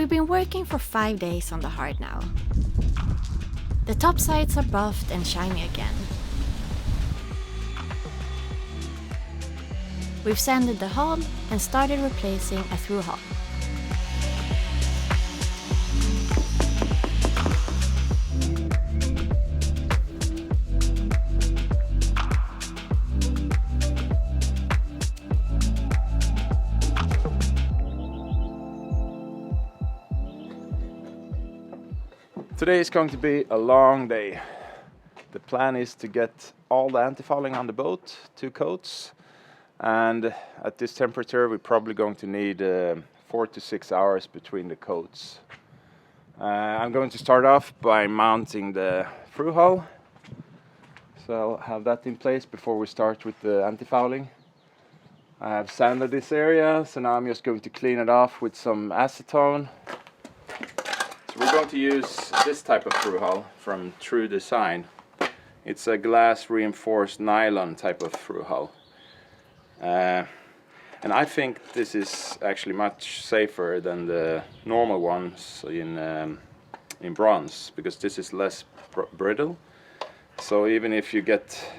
we've been working for 5 days on the heart now. The top sides are buffed and shiny again. We've sanded the hull and started replacing a through hull. Today is going to be a long day. The plan is to get all the antifouling on the boat, 2 coats, and at this temperature we're probably going to need 4 to 6 hours between the coats. I'm going to start off by mounting the through hull, so I'll have that in place before we start with the antifouling. I have sanded this area, so now I'm just going to clean it off with some acetone. We're going to use this type of through hull from True Design. It's a glass reinforced nylon type of through hull. And I think this is actually much safer than the normal ones in bronze, because this is less brittle. So even if you get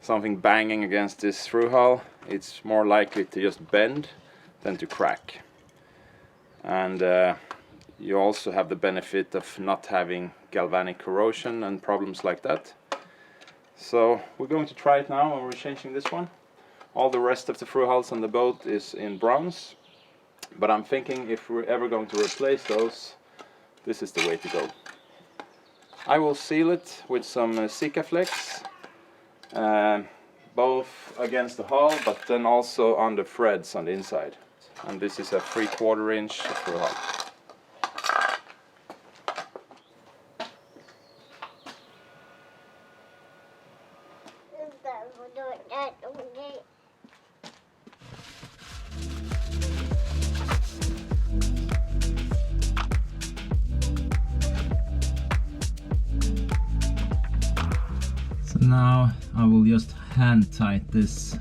something banging against this through hull, it's more likely to just bend than to crack. And you also have the benefit of not having galvanic corrosion and problems like that. So we're going to try it now, and we're changing this one. All the rest of the through hulls on the boat is in bronze, but I'm thinking if we're ever going to replace those, this is the way to go. I will seal it with some Sikaflex, both against the hull, but then also on the threads on the inside. And this is a 3/4 inch through hull. So now I will just hand tight this,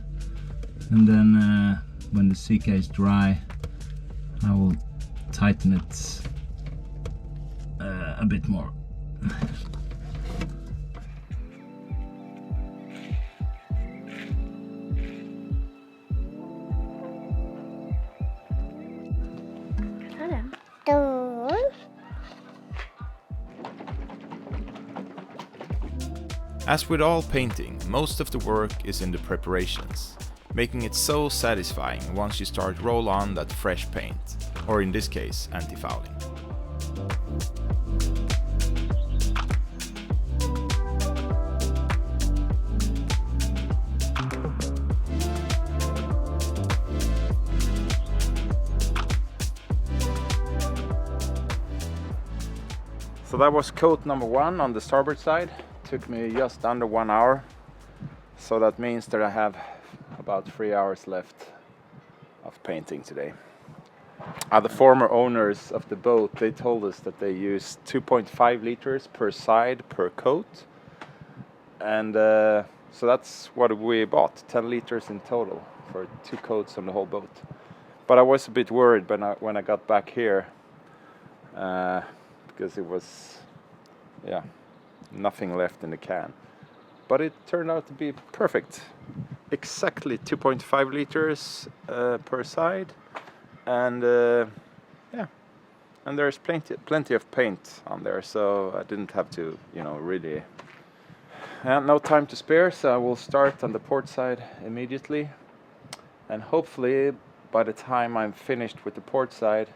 and then when the Sika is dry I will tighten it a bit more. As with all painting, most of the work is in the preparations, making it so satisfying once you start roll on that fresh paint, or in this case, antifouling. So that was coat number 1 on the starboard side. Took me just under 1 hour, so that means that I have about 3 hours left of painting today. The former owners of the boat, they told us that they use 2.5 liters per side per coat, and so that's what we bought, 10 liters in total for 2 coats on the whole boat. But I was a bit worried when I got back here, because it was, nothing left in the can. But it turned out to be perfect. Exactly 2.5 liters per side, and and there's plenty of paint on there, so I didn't have to, really. I had no time to spare, so I will start on the port side immediately, and hopefully by the time I'm finished with the port side,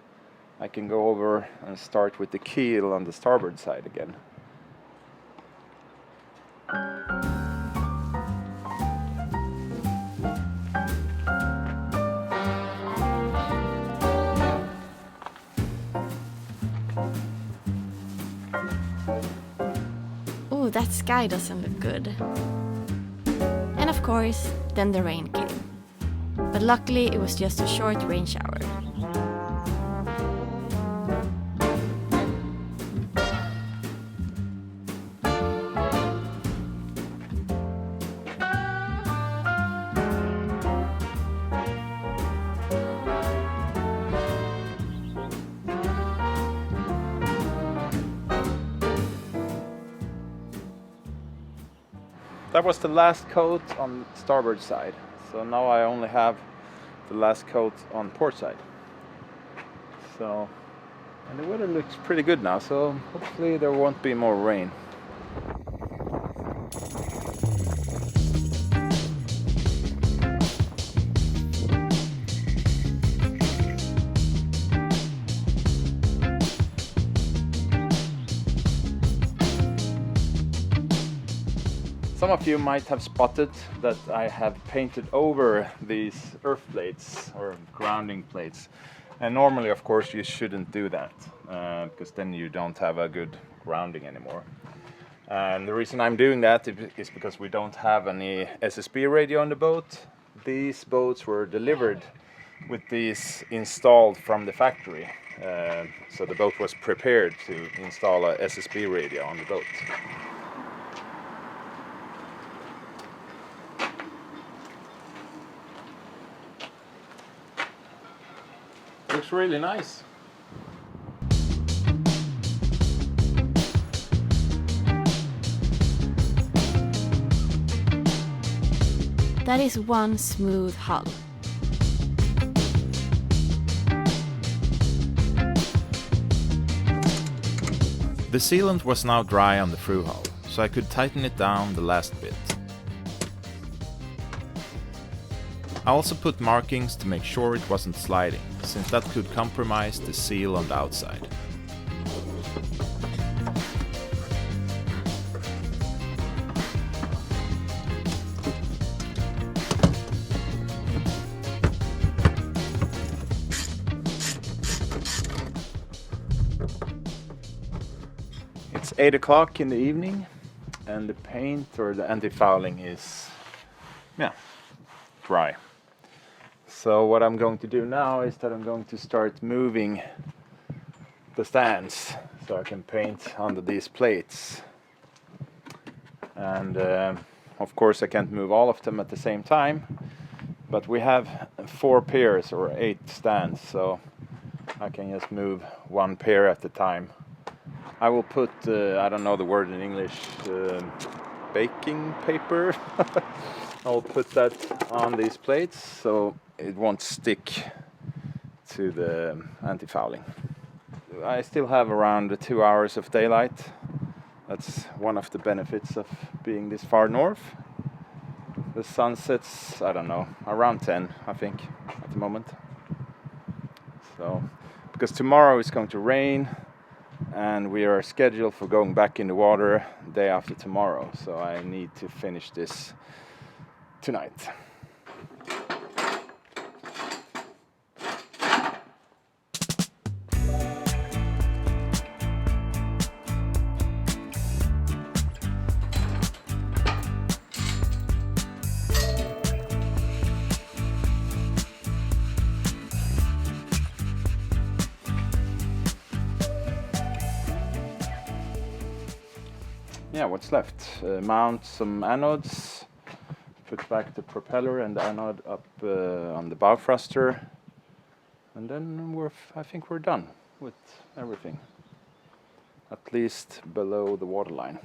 I can go over and start with the keel on the starboard side again. Ooh, that sky doesn't look good. And of course, then the rain came. But luckily it was just a short rain shower. That was the last coat on starboard side. So now I only have the last coat on port side. So, and the weather looks pretty good now, so hopefully there won't be more rain. Some of you might have spotted that I have painted over these earth plates or grounding plates, and normally of course you shouldn't do that because then you don't have a good grounding anymore. And the reason I'm doing that is because we don't have any SSB radio on the boat. These boats were delivered with these installed from the factory, so the boat was prepared to install a SSB radio on the boat. Looks really nice. That is one smooth hull. The sealant was now dry on the through hull, so I could tighten it down the last bit. I also put markings to make sure it wasn't sliding, since that could compromise the seal on the outside. It's 8 o'clock in the evening and the paint or the anti-fouling is dry. So what I'm going to do now is that I'm going to start moving the stands so I can paint under these plates. And of course I can't move all of them at the same time, but we have 4 pairs or 8 stands, so I can just move 1 pair at a time. I will put, I don't know the word in English, baking paper. I'll put that on these plates so it won't stick to the anti-fouling. I still have around 2 hours of daylight. That's one of the benefits of being this far north. The sun sets, I don't know, around 10, I think, at the moment. So, because tomorrow is going to rain and we are scheduled for going back in the water day after tomorrow. So I need to finish this tonight. Yeah, what's left? Mount some anodes, put back the propeller and the anode up on the bow thruster, and then I think we're done with everything, at least below the waterline.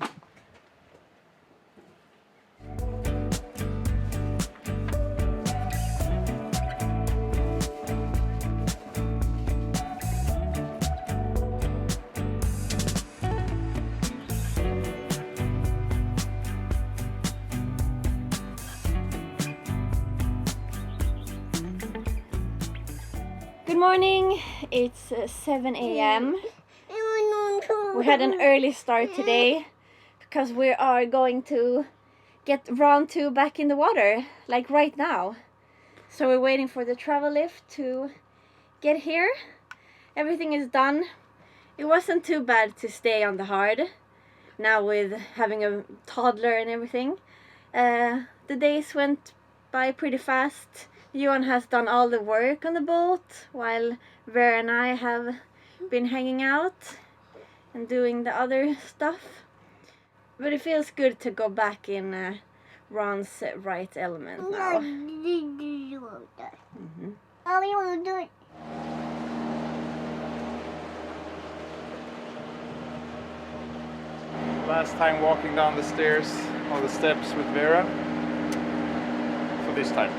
Good morning, it's 7 a.m. We had an early start today because we are going to get round 2 back in the water, like right now. So we're waiting for the travel lift to get here. Everything is done. It wasn't too bad to stay on the hard, now with having a toddler and everything. The days went by pretty fast. Johan has done all the work on the boat, while Vera and I have been hanging out and doing the other stuff. But it feels good to go back in Ron's right element now. Last time walking down the stairs all the steps with Vera for this time.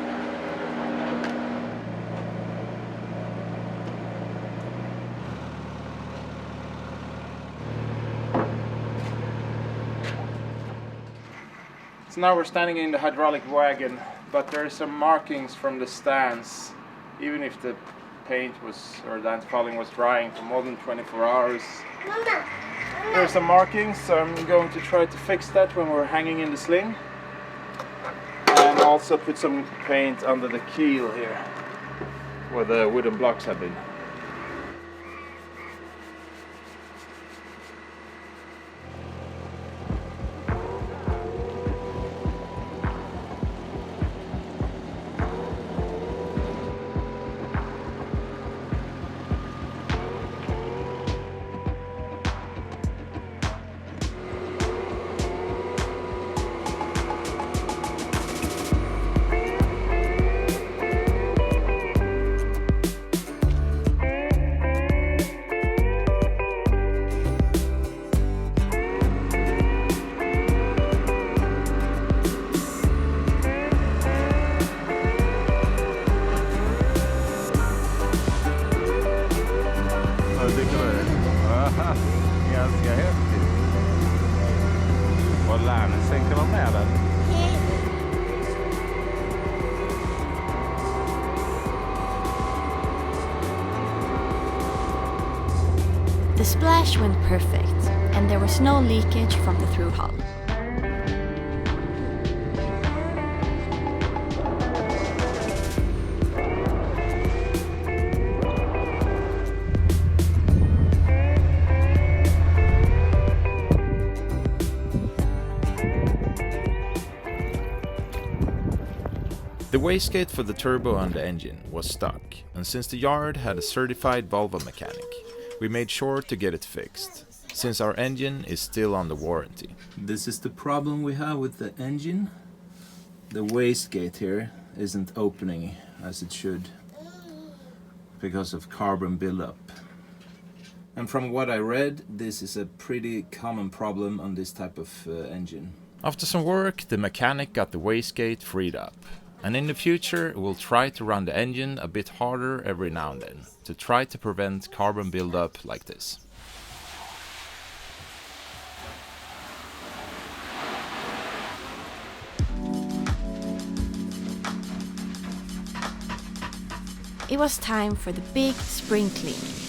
So now we're standing in the hydraulic wagon, but there are some markings from the stands, even if the paint was, or the antifouling was drying for more than 24 hours. Mama. There are some markings, so I'm going to try to fix that when we're hanging in the sling. And also put some paint under the keel here, where the wooden blocks have been. Ganska häftigt. Och Lanne sänker de med den. The splash went perfect, and there was no leakage from the through hull. The wastegate for the turbo and the engine was stuck, and since the yard had a certified Volvo mechanic, we made sure to get it fixed, since our engine is still under warranty. This is the problem we have with the engine. The wastegate here isn't opening as it should because of carbon buildup. And from what I read, this is a pretty common problem on this type of engine. After some work, the mechanic got the wastegate freed up. And in the future, we'll try to run the engine a bit harder every now and then to try to prevent carbon buildup like this. It was time for the big spring cleaning.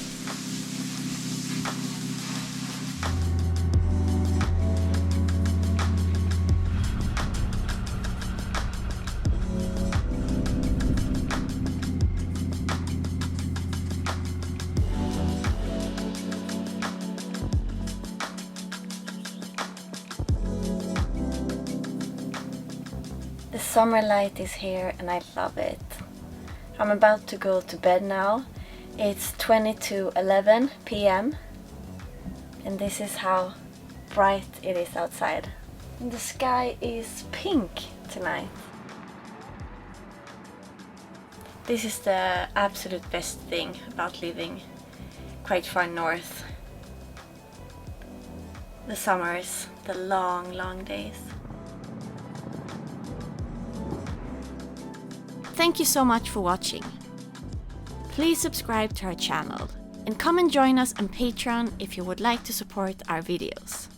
The summer light is here and I love it. I'm about to go to bed now. It's 20:11 p.m. and this is how bright it is outside. And the sky is pink tonight. This is the absolute best thing about living quite far north. The summers, the long, long days. Thank you so much for watching. Please subscribe to our channel and come and join us on Patreon if you would like to support our videos.